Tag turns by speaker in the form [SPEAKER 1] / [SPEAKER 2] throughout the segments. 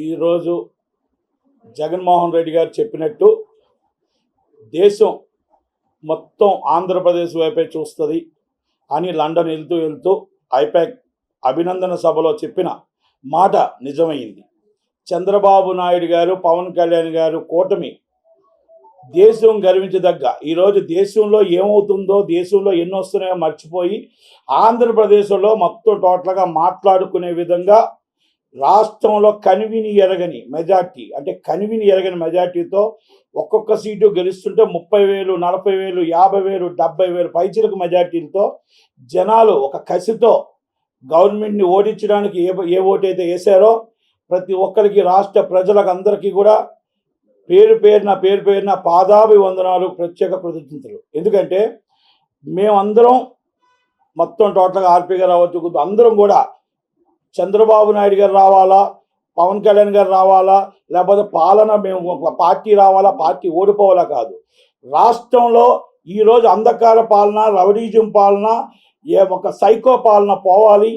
[SPEAKER 1] ఈరోజు జగన్మోహన్ రెడ్డి గారు చెప్పినట్టు దేశం మొత్తం ఆంధ్రప్రదేశ్ వైపే చూస్తుంది అని లండన్ వెళ్తూ ఐపాక్ అభినందన సభలో చెప్పిన మాట నిజమైంది. చంద్రబాబు నాయుడు గారు, పవన్ కళ్యాణ్ గారు కూటమి దేశం గర్వించదగ్గ ఈరోజు దేశంలో ఏమవుతుందో, దేశంలో ఎన్ని వస్తున్నాయో మర్చిపోయి ఆంధ్రప్రదేశ్లో మొత్తం టోటల్గా మాట్లాడుకునే విధంగా రాష్ట్రంలో కనివిని ఎరగని మెజార్టీతో ఒక్కొక్క సీటు గెలుస్తుంటే 30,000, 40,000, 50,000, 70,000 పైచిలకు మెజార్టీలతో జనాలు ఒక కసితో గవర్నమెంట్ని ఓడించడానికి ఏ ఓటైతే వేశారో ప్రతి ఒక్కరికి, రాష్ట్ర ప్రజలకు అందరికీ కూడా పేరు పేరున పాదాభివందనాలు, ప్రత్యేక కృతజ్ఞతలు. ఎందుకంటే మేమందరం మొత్తం టోటల్గా ఆర్పీ గారు అవ్వచ్చు, అందరం కూడా చంద్రబాబు నాయుడు గారు రావాలా, పవన్ కళ్యాణ్ గారు రావాలా, లేకపోతే పాలన మేము ఒక పార్టీ రావాలా, పార్టీ ఓడిపోవాలా కాదు. రాష్ట్రంలో ఈరోజు అంధకార పాలన, రౌడీజం పాలన, ఒక సైకో పాలన పోవాలి.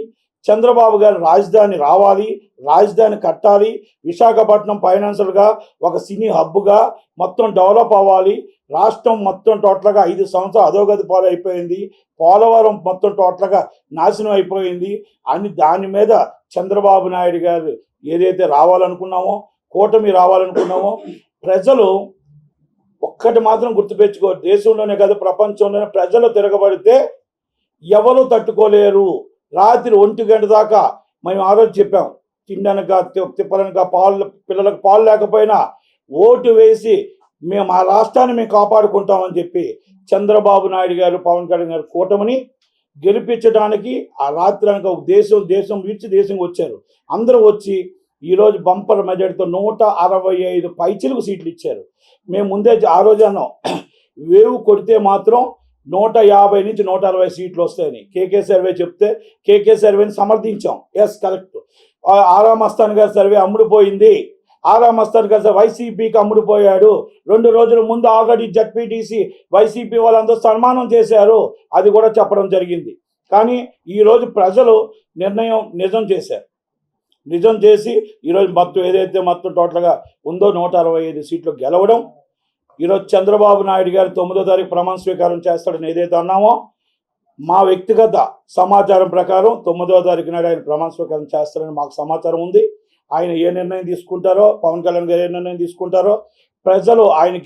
[SPEAKER 1] చంద్రబాబు గారు రాజధాని రావాలి, రాజధాని కట్టాలి. విశాఖపట్నం ఫైనాన్షియల్గా ఒక సినీ హబ్గా మొత్తం డెవలప్ అవ్వాలి. రాష్ట్రం మొత్తం టోటల్గా 5 సంవత్సరాలు అధోగతి పాలైపోయింది. పోలవరం మొత్తం టోటల్గా నాశనం అయిపోయింది అని దాని మీద చంద్రబాబు నాయుడు గారు ఏదైతే రావాలనుకున్నామో, కూటమి రావాలనుకున్నామో, ప్రజలు ఒక్కటి మాత్రం గుర్తుపెట్టుకో, దేశంలోనే కాదు ప్రపంచంలోనే ప్రజలు తిరగబడితే ఎవరు తట్టుకోలేరు. రాత్రి 1 గంట దాకా మేము ఆ రోజు చెప్పాం, తిండనక తిప్పలనక పిల్లలకు పాలు లేకపోయినా ఓటు వేసి మేము ఆ రాష్ట్రాన్ని మేము కాపాడుకుంటామని చెప్పి చంద్రబాబు నాయుడు గారు, పవన్ కళ్యాణ్ గారు కూటమిని గెలిపించడానికి ఆ రాత్రి అనక దేశం విడిచి దేశం వచ్చారు. అందరూ వచ్చి ఈరోజు బంపర్ మెజార్టీతో 165 పైచిలకు సీట్లు ఇచ్చారు. మేము ముందే ఆ రోజు అన్నాం, వేవు కొడితే మాత్రం 150 నుంచి 160 సీట్లు వస్తాయని కేకే సర్వే చెప్తే కేకే సర్వేని సమర్థించాం. Yes, correct. ఆరా మస్తాన్ గారి సర్వే అమ్ముడుపోయింది. ఆరా మస్తాన్ గారు వైసీపీకి అమ్ముడుపోయాడు. 2 రోజుల ముందు ఆల్రెడీ జడ్పీటీసీ వైసీపీ వాళ్ళందరూ సన్మానం చేశారు. అది కూడా చెప్పడం జరిగింది. కానీ ఈరోజు ప్రజలు నిర్ణయం నిజం చేసి ఈరోజు ఏదైతే మొత్తం టోటల్గా ఉందో 165 సీట్లు గెలవడం. ఈరోజు చంద్రబాబు నాయుడు గారు 9వ తారీఖు ప్రమాణ స్వీకారం చేస్తాడని ఏదైతే అన్నామో, మా వ్యక్తిగత సమాచారం ప్రకారం 9వ తారీఖు నాడు ఆయన ప్రమాణ స్వీకారం చేస్తారని మాకు సమాచారం ఉంది. ఆయన ఏ నిర్ణయం తీసుకుంటారో, పవన్ కళ్యాణ్ గారు ఏ నిర్ణయం తీసుకుంటారో, ప్రజలు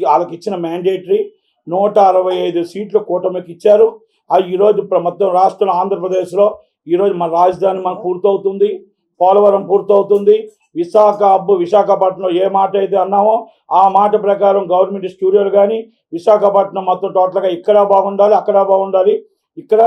[SPEAKER 1] వాళ్ళకి ఇచ్చిన మ్యాండేటరీ 165 సీట్లు కూటమికి ఇచ్చారు. అవి ఈరోజు మొత్తం రాష్ట్రంలో ఆంధ్రప్రదేశ్లో ఈరోజు మన రాజధాని మనకు పూర్తవుతుంది, పోలవరం పూర్తవుతుంది. విశాఖపట్నం ఏ మాట అయితే అన్నామో ఆ మాట ప్రకారం గవర్నమెంట్ స్టూడియోలు కానీ విశాఖపట్నం మొత్తం టోటల్గా ఇక్కడ బాగుండాలి, అక్కడ బాగుండాలి. ఇక్కడ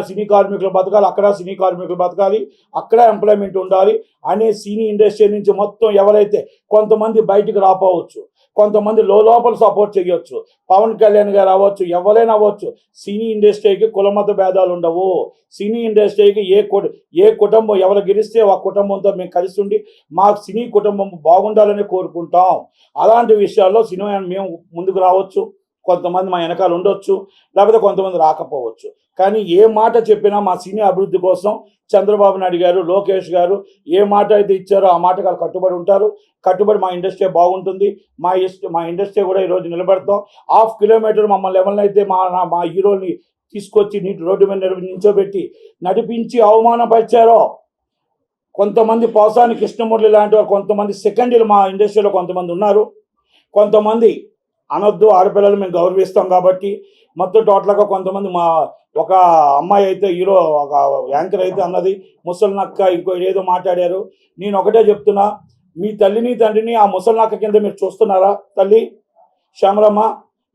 [SPEAKER 1] సినీ కార్మికులు బతకాలి, అక్కడ సినీ కార్మికులు బతకాలి, అక్కడ ఎంప్లాయ్మెంట్ ఉండాలి అనే సినీ ఇండస్ట్రీ నుంచి మొత్తం ఎవరైతే కొంతమంది బయటికి రాపోవచ్చు, కొంతమంది లోపల సపోర్ట్ చేయొచ్చు, పవన్ కళ్యాణ్ గారు అవ్వచ్చు, ఎవరైనా అవ్వచ్చు. సినీ ఇండస్ట్రీకి కులమత భేదాలు ఉండవు. సినీ ఇండస్ట్రీకి ఏ కుటుంబం ఎవరు గెలిస్తే ఆ కుటుంబంతో మేము కలిసి ఉండి మా సినీ కుటుంబం బాగుండాలని కోరుకుంటాం. అలాంటి విషయాల్లో సినిమా మేము ముందుకు రావచ్చు, కొంతమంది మా వెనకాల ఉండొచ్చు, లేకపోతే కొంతమంది రాకపోవచ్చు. కానీ ఏ మాట చెప్పినా మా సినీ అభివృద్ధి కోసం చంద్రబాబు నాయుడు గారు, లోకేష్ గారు ఏ మాట అయితే ఇచ్చారో ఆ మాట వాళ్ళు కట్టుబడి ఉంటారు. కట్టుబడి మా ఇండస్ట్రీ బాగుంటుంది, మా ఇండస్ట్రీ కూడా ఈరోజు నిలబెడతాం. 1/2 కిలోమీటర్ మమ్మల్ని ఎవరినైతే మా హీరోని తీసుకొచ్చి రోడ్డు మీద నిల్చోబెట్టి నడిపించి అవమానపరిచారో, కొంతమంది పోసాని కృష్ణమూర్తి లాంటి వారు, కొంతమంది సెకండరీలు మా ఇండస్ట్రీలో కొంతమంది ఉన్నారు. కొంతమంది అనొద్దు, ఆడపిల్లలు మేము గౌరవిస్తాం కాబట్టి మొత్తం టోటల్గా కొంతమంది ఒక అమ్మాయి అయితే హీరో, ఒక యాంకర్ అయితే అన్నది ముసలినక్క ఇంకో ఏదో మాట్లాడారు. నేను ఒకటే చెప్తున్నా, మీ తల్లిని తండ్రిని ఆ ముసలినక్క కింద మీరు చూస్తున్నారా? తల్లి శ్యామలమ్మ,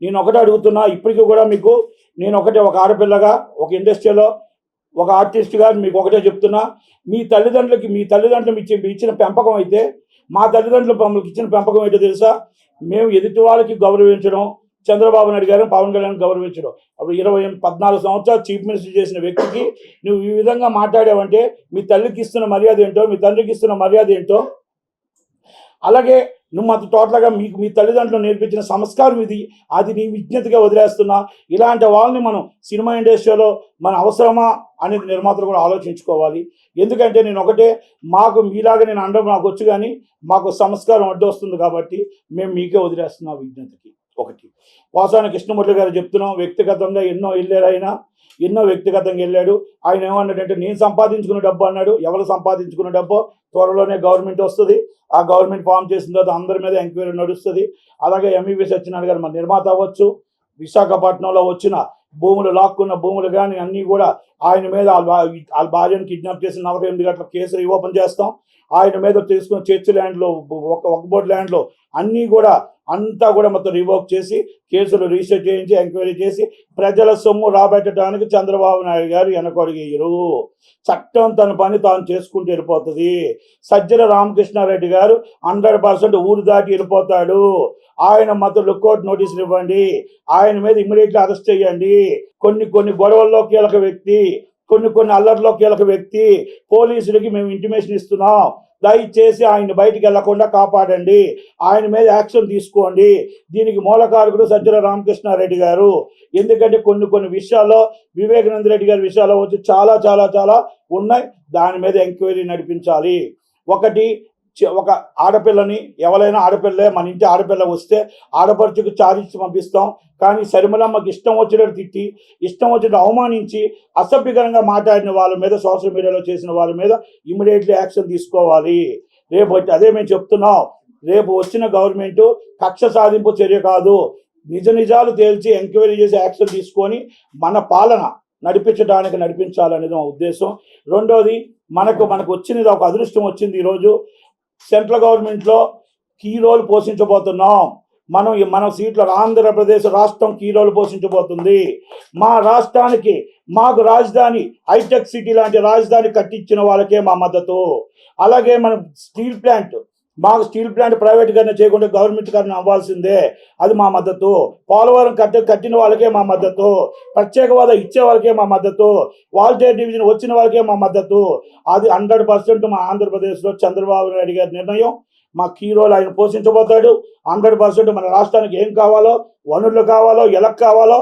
[SPEAKER 1] నేను ఒకటే అడుగుతున్నా, ఇప్పటికీ కూడా మీకు నేను ఒక ఆడపిల్లగా, ఒక ఇండస్ట్రీలో ఒక ఆర్టిస్ట్గా మీకు ఒకటే చెప్తున్నా, మీ తల్లిదండ్రులు ఇచ్చిన పెంపకం అయితే మా తల్లిదండ్రులు మమ్మల్ని ఇచ్చిన పెంపకం ఏంటో తెలుసా? మేము ఎదుటి వాళ్ళకి గౌరవించడం, చంద్రబాబు నాయుడు గారు, పవన్ కళ్యాణ్ గౌరవించడం. అప్పుడు 14 సంవత్సరాలు చీఫ్ మినిస్టర్ చేసిన వ్యక్తికి నువ్వు ఈ విధంగా మాట్లాడావంటే మీ తల్లికి ఇస్తున్న మర్యాద ఏంటో, మీ తండ్రికి ఇస్తున్న మర్యాద ఏంటో. అలాగే నువ్వు మాకు టోటల్గా మీకు మీ తల్లిదండ్రులు నేర్పించిన సంస్కారం ఇది, అది నీ విజ్ఞతగా వదిలేస్తున్నా. ఇలాంటి వాళ్ళని మనం సినిమా ఇండస్ట్రీలో మన అవసరమా అనేది నిర్మాతలు కూడా ఆలోచించుకోవాలి. ఎందుకంటే నేను ఒకటే, మాకు మీలాగా నేను అనడం నాకు వచ్చు, కానీ మాకు సంస్కారం అడ్డు వస్తుంది కాబట్టి మేము మీకే వదిలేస్తున్నాం విజ్ఞతకి. ఒకటి వాసాని కృష్ణమూర్తి గారు చెప్తున్నాం, వ్యక్తిగతంగా ఎన్నో వ్యక్తిగతంగా వెళ్ళాడు. ఆయన ఏమన్నాడంటే, నేను సంపాదించుకున్న డబ్బు అన్నాడు. ఎవరు సంపాదించుకున్న డబ్బు? త్వరలోనే గవర్నమెంట్ వస్తుంది. ఆ గవర్నమెంట్ ఫామ్ చేసిన తర్వాత అందరి మీద ఎంక్వైరీ నడుస్తుంది. అలాగే ఎంఈవి సత్యనారాయణ గారు మన నిర్మాత అవ్వచ్చు. విశాఖపట్నంలో వచ్చిన భూములు, లాక్కున్న భూములు కానీ అన్నీ కూడా ఆయన మీద వాళ్ళ భార్యను కిడ్నాప్ చేసిన 48 గంటల కేసులు ఓపెన్ చేస్తాం. ఆయన మీద తీసుకున్న చర్చ్ ల్యాండ్లో, ఒక బోర్డు ల్యాండ్లో అన్నీ కూడా అంతా కూడా మొత్తం రివోక్ చేసి కేసులు రిజిస్టర్ చేయించి ఎంక్వైరీ చేసి ప్రజల సొమ్ము రాబెట్టడానికి చంద్రబాబు నాయుడు గారు వెనకడుగేయరు. చట్టం తన పని తాను చేసుకుంటూ వెళ్ళిపోతుంది. సజ్జల రామకృష్ణారెడ్డి గారు 100% ఊరు దాటి వెళ్ళిపోతాడు. ఆయన మాత్రం లుక్అవుట్ నోటీసులు ఇవ్వండి. ఆయన మీద ఇమ్మీడియట్లీ అరెస్ట్ చేయండి. కొన్ని గొడవల్లో కీలక వ్యక్తి, కొన్ని అల్లర్లో కీలక వ్యక్తి. పోలీసులకి మేము ఇంటిమేషన్ ఇస్తున్నాం, దయచేసి ఆయన బయటికి వెళ్లకుండా కాపాడండి, ఆయన మీద యాక్షన్ తీసుకోండి. దీనికి మూలకారకుడు సజ్జల రామకృష్ణారెడ్డి గారు. ఎందుకంటే కొన్ని విషయాల్లో వివేకానంద రెడ్డి గారి విషయాల్లో వచ్చి చాలా చాలా చాలా ఉన్నాయి. దాని మీద ఎంక్వైరీ నడిపించాలి. ఒక ఆడపిల్లని, ఎవరైనా ఆడపిల్లే, మన ఇంటి ఆడపిల్ల వస్తే ఆడపడుచుకు చార్జ్ పంపిస్తాం. కానీ శర్మిలమ్మకి ఇష్టం వచ్చినట్టు తిట్టి, ఇష్టం వచ్చినట్టు అవమానించి, అసభ్యకరంగా మాట్లాడిన వాళ్ళ మీద, సోషల్ మీడియాలో చేసిన వాళ్ళ మీద ఇమ్మీడియట్లీ యాక్షన్ తీసుకోవాలి. రేపు అదే మేము చెప్తున్నాం, రేపు వచ్చిన గవర్నమెంట్ కక్ష సాధింపు చర్య కాదు, నిజాలు తేల్చి ఎంక్వైరీ చేసి యాక్షన్ తీసుకొని మన పాలన నడిపించాలనేది మా ఉద్దేశం. రెండోది, మనకు వచ్చినది ఒక అదృష్టం వచ్చింది. ఈరోజు సెంట్రల్ గవర్నమెంట్లో కీ రోల్ పోషించబోతున్నాం. మన సీట్ల ఆంధ్రప్రదేశ్ రాష్ట్రం కీ రోల్ పోషించబోతుంది. మా రాష్ట్రానికి, మాకు రాజధాని, హైటెక్ సిటీ లాంటి రాజధాని కట్టించిన వాళ్ళకే మా మద్దతు. అలాగే మన మాకు స్టీల్ ప్లాంట్ ప్రైవేటీకరణ చేయకుండా గవర్నమెంట్ కన్నా అవ్వాల్సిందే, అది మా మద్దతు. పోలవరం కట్టిన వాళ్ళకే మా మద్దతు. ప్రత్యేక హోదా ఇచ్చే వాళ్ళకే మా మద్దతు. వాల్టేర్ డివిజన్ వచ్చిన వాళ్ళకే మా మద్దతు. అది 100% మా ఆంధ్రప్రదేశ్లో చంద్రబాబు నాయుడు గారి నిర్ణయం. మా కీ రోల్ ఆయన పోషించబోతాడు. 100% మన రాష్ట్రానికి ఏం కావాలో, వనరులు కావాలో, ఎలా కావాలో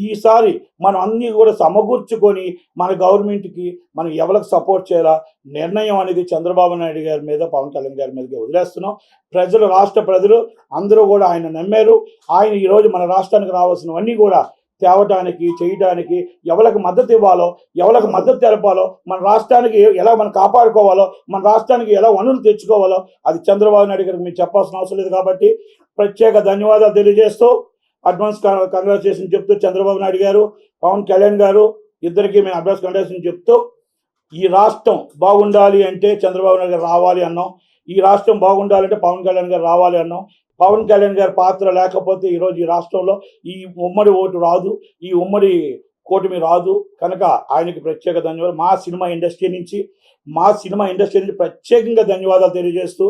[SPEAKER 1] ఈసారి మనం అన్నీ కూడా సమకూర్చుకొని మన గవర్నమెంట్కి మనం ఎవరికి సపోర్ట్ చేయాలా నిర్ణయం అనేది చంద్రబాబు నాయుడు గారి మీద, పవన్ కళ్యాణ్ గారి మీదకి వదిలేస్తున్నాం. రాష్ట్ర ప్రజలు అందరూ కూడా ఆయన నమ్మారు. ఆయన ఈరోజు మన రాష్ట్రానికి రావాల్సినవన్నీ కూడా తేవటానికి, చేయడానికి, ఎవరికి మద్దతు ఇవ్వాలో, ఎవరికి మద్దతు తెలపాలో, మన రాష్ట్రానికి ఎలా మనం కాపాడుకోవాలో, మన రాష్ట్రానికి ఎలా వనరులు తెచ్చుకోవాలో అది చంద్రబాబు నాయుడు గారికి మీరు చెప్పాల్సిన అవసరం లేదు. కాబట్టి ప్రత్యేక ధన్యవాదాలు తెలియజేస్తూ, అడ్వాన్స్ కంగ్రాచులేషన్ చెప్తూ, చంద్రబాబు నాయుడు గారు, పవన్ కళ్యాణ్ గారు ఇద్దరికి మేము అడ్వాన్స్ కంగ్రాచులేషన్ చెప్తూ, ఈ రాష్ట్రం బాగుండాలి అంటే చంద్రబాబు నాయుడు గారు రావాలి అన్నాం. ఈ రాష్ట్రం బాగుండాలంటే పవన్ కళ్యాణ్ గారు రావాలి అన్నాం. పవన్ కళ్యాణ్ గారి పాత్ర లేకపోతే ఈరోజు ఈ రాష్ట్రంలో ఈ ఉమ్మడి ఓటు రాదు, ఈ ఉమ్మడి కూటమి రాదు. కనుక ఆయనకి ప్రత్యేక ధన్యవాదాలు. మా సినిమా ఇండస్ట్రీ నుంచి ప్రత్యేకంగా ధన్యవాదాలు తెలియజేస్తూ,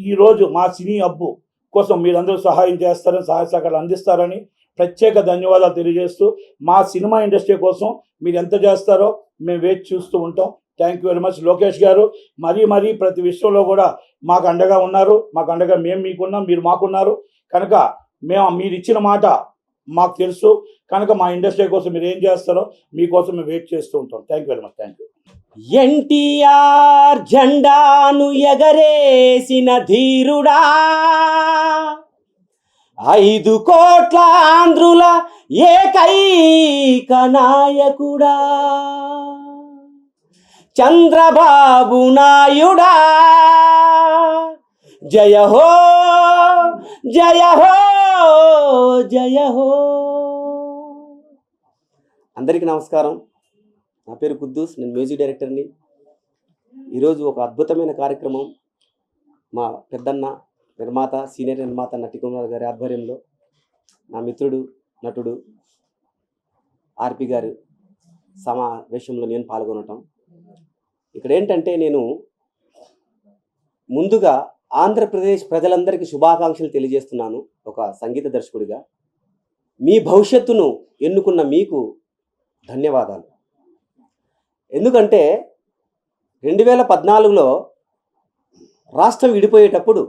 [SPEAKER 1] ఈరోజు మా సినీ హబ్బు కోసం మీరందరూ సహాయం చేస్తారని, సహాయ సహకారాలు అందిస్తారని ప్రత్యేక ధన్యవాదాలు తెలియజేస్తూ, మా సినిమా ఇండస్ట్రీ కోసం మీరు ఎంత చేస్తారో మేము వేచి చూస్తూ ఉంటాం. Thank you very much. Lokesh గారు మరీ ప్రతి విషయంలో కూడా మాకు అండగా ఉన్నారు. మాకు అండగా మేము మీకున్నాం, మీరు మాకున్నారు. కనుక మీరు ఇచ్చిన మాట మాకు తెలుసు. కనుక మా ఇండస్ట్రీ కోసం మీరు ఏం చేస్తారో మీకోసం మేము వెయిట్ చేస్తూ ఉంటాం. Thank you very much. Thank you.
[SPEAKER 2] NTR జెండాను ఎగరేసిన ధీరుడా, 5 కోట్ల ఆంధ్రుల ఏకైక నాయకుడా, చంద్రబాబు నాయుడా, జయ హో జయ హో జయ హో. అందరికీ నమస్కారం. నా పేరు కుద్దూస్, నేను మ్యూజిక్ డైరెక్టర్ని. ఈరోజు ఒక అద్భుతమైన కార్యక్రమం మా పెద్దన్న నిర్మాత, సీనియర్ నిర్మాత నటికుమార్ గారి ఆధ్వర్యంలో నా మిత్రుడు, నటుడు ఆర్పి గారు సమావేశంలో నేను పాల్గొనటం. ఇక్కడ ఏంటంటే, నేను ముందుగా ఆంధ్రప్రదేశ్ ప్రజలందరికీ శుభాకాంక్షలు తెలియజేస్తున్నాను. ఒక సంగీత దర్శకుడిగా మీ భవిష్యత్తును ఎన్నుకున్న మీకు ధన్యవాదాలు. ఎందుకంటే 2014లో రాష్ట్రం విడిపోయేటప్పుడు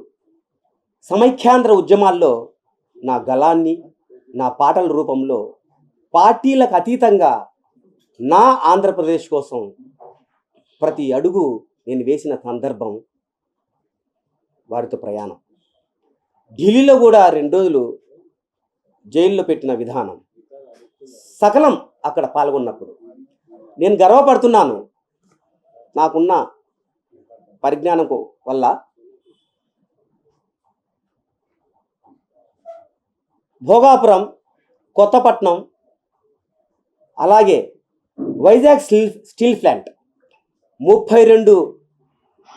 [SPEAKER 2] సమైక్యాంధ్ర ఉద్యమాల్లో నా గళాన్ని నా పాటల రూపంలో పార్టీలకు అతీతంగా నా ఆంధ్రప్రదేశ్ కోసం ప్రతి అడుగు నేను వేసిన సందర్భం వారితో ప్రయాణం. ఢిల్లీలో కూడా 2 రోజులు జైల్లో పెట్టిన విధానం సకలం అక్కడ పాల్గొన్నప్పుడు నేను గర్వపడుతున్నాను. నాకున్న పరిజ్ఞానం వల్ల భోగాపురం, కొత్తపట్నం, అలాగే వైజాగ్ స్టీల్ ప్లాంట్ 32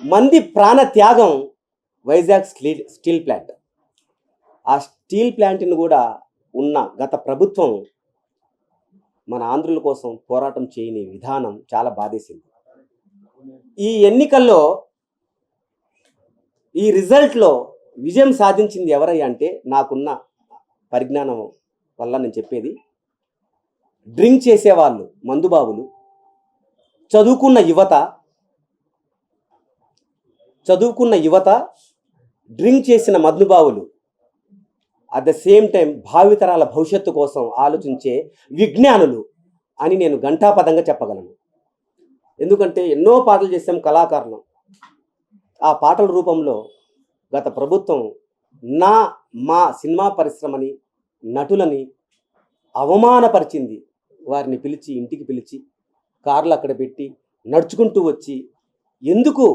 [SPEAKER 2] మంది ప్రాణ త్యాగం వైజాగ్ స్టీల్ ప్లాంట్. ఆ స్టీల్ ప్లాంట్ని కూడా ఉన్న గత ప్రభుత్వం మన ఆంధ్రుల కోసం పోరాటం చేయని విధానం చాలా బాధేసింది. ఈ ఎన్నికల్లో ఈ రిజల్ట్లో విజయం సాధించింది ఎవరయ్యా అంటే నాకున్న పరిజ్ఞానం వల్ల నేను చెప్పేది, డ్రింక్ చేసేవాళ్ళు మందుబాబులు, చదువుకున్న యువత డ్రింక్ చేసిన మద్దుబావులు, అట్ ద సేమ్ టైం భావితరాల భవిష్యత్తు కోసం ఆలోచించే విజ్ఞానులు అని నేను ఘంటాపదంగా చెప్పగలను. ఎందుకంటే ఎన్నో పాటలు చేసాం కళాకారులం. ఆ పాటల రూపంలో గత ప్రభుత్వం మా సినిమా పరిశ్రమని, నటులని అవమానపరిచింది. వారిని పిలిచి ఇంటికి పిలిచి కార్లు అక్కడ పెట్టి నడుచుకుంటూ వచ్చి ఎందుకు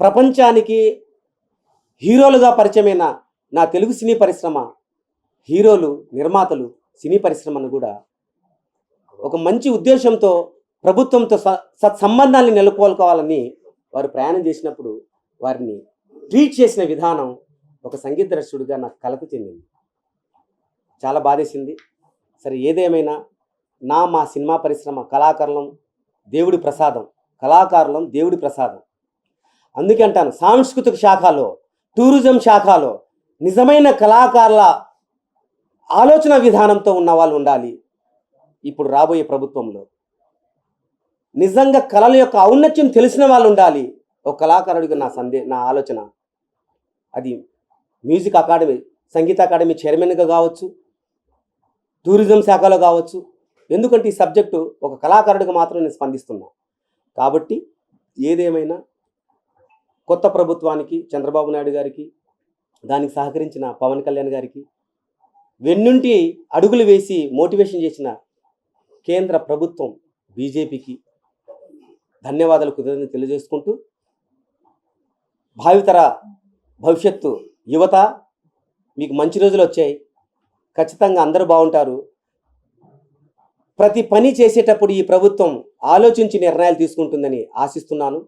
[SPEAKER 2] ప్రపంచానికి హీరోలుగా పరిచయమైన నా తెలుగు సినీ పరిశ్రమ హీరోలు, నిర్మాతలు, సినీ పరిశ్రమను కూడా ఒక మంచి ఉద్దేశంతో ప్రభుత్వంతో సత్సంబంధాన్ని నెలకొల్పుకోవాలని వారు ప్రయాణం చేసినప్పుడు వారిని ట్రీట్ చేసిన విధానం ఒక సంగీత దర్శకుడిగా నాకు కలత చెందింది. చాలా బాధేసింది. సరే, ఏదేమైనా మా సినిమా పరిశ్రమ కళాకారులం దేవుడి ప్రసాదం. అందుకే అంటాను, సాంస్కృతిక శాఖలో, టూరిజం శాఖలో నిజమైన కళాకారుల ఆలోచన విధానంతో ఉన్న వాళ్ళు ఉండాలి. ఇప్పుడు రాబోయే ప్రభుత్వంలో నిజంగా కళల యొక్క ఔన్నత్యం తెలిసిన వాళ్ళు ఉండాలి. ఒక కళాకారుడిగా నా ఆలోచన అది మ్యూజిక్ అకాడమీ, సంగీత అకాడమీ చైర్మన్గా కావచ్చు, టూరిజం శాఖలో కావచ్చు. ఎందుకంటే ఈ సబ్జెక్టు ఒక కళాకారుడిగా మాత్రం నేను స్పందిస్తున్నా. కాబట్టి ఏదేమైనా కొత్త ప్రభుత్వానికి, చంద్రబాబు నాయుడు గారికి, దానికి సహకరించిన పవన్ కళ్యాణ్ గారికి, వెన్నుంటి అడుగులు వేసి మోటివేషన్ చేసిన కేంద్ర ప్రభుత్వం బీజేపీకి ధన్యవాదాలు, కృతజ్ఞతలు తెలియజేసుకుంటూ, భవిష్యత్తు యువత, మీకు మంచి రోజులు వచ్చాయి. ఖచ్చితంగా అందరూ బాగుంటారు. ప్రతి పని చేసేటప్పుడు ఈ ప్రభుత్వం ఆలోచించి నిర్ణయాలు తీసుకుంటుందని ఆశిస్తున్నాను.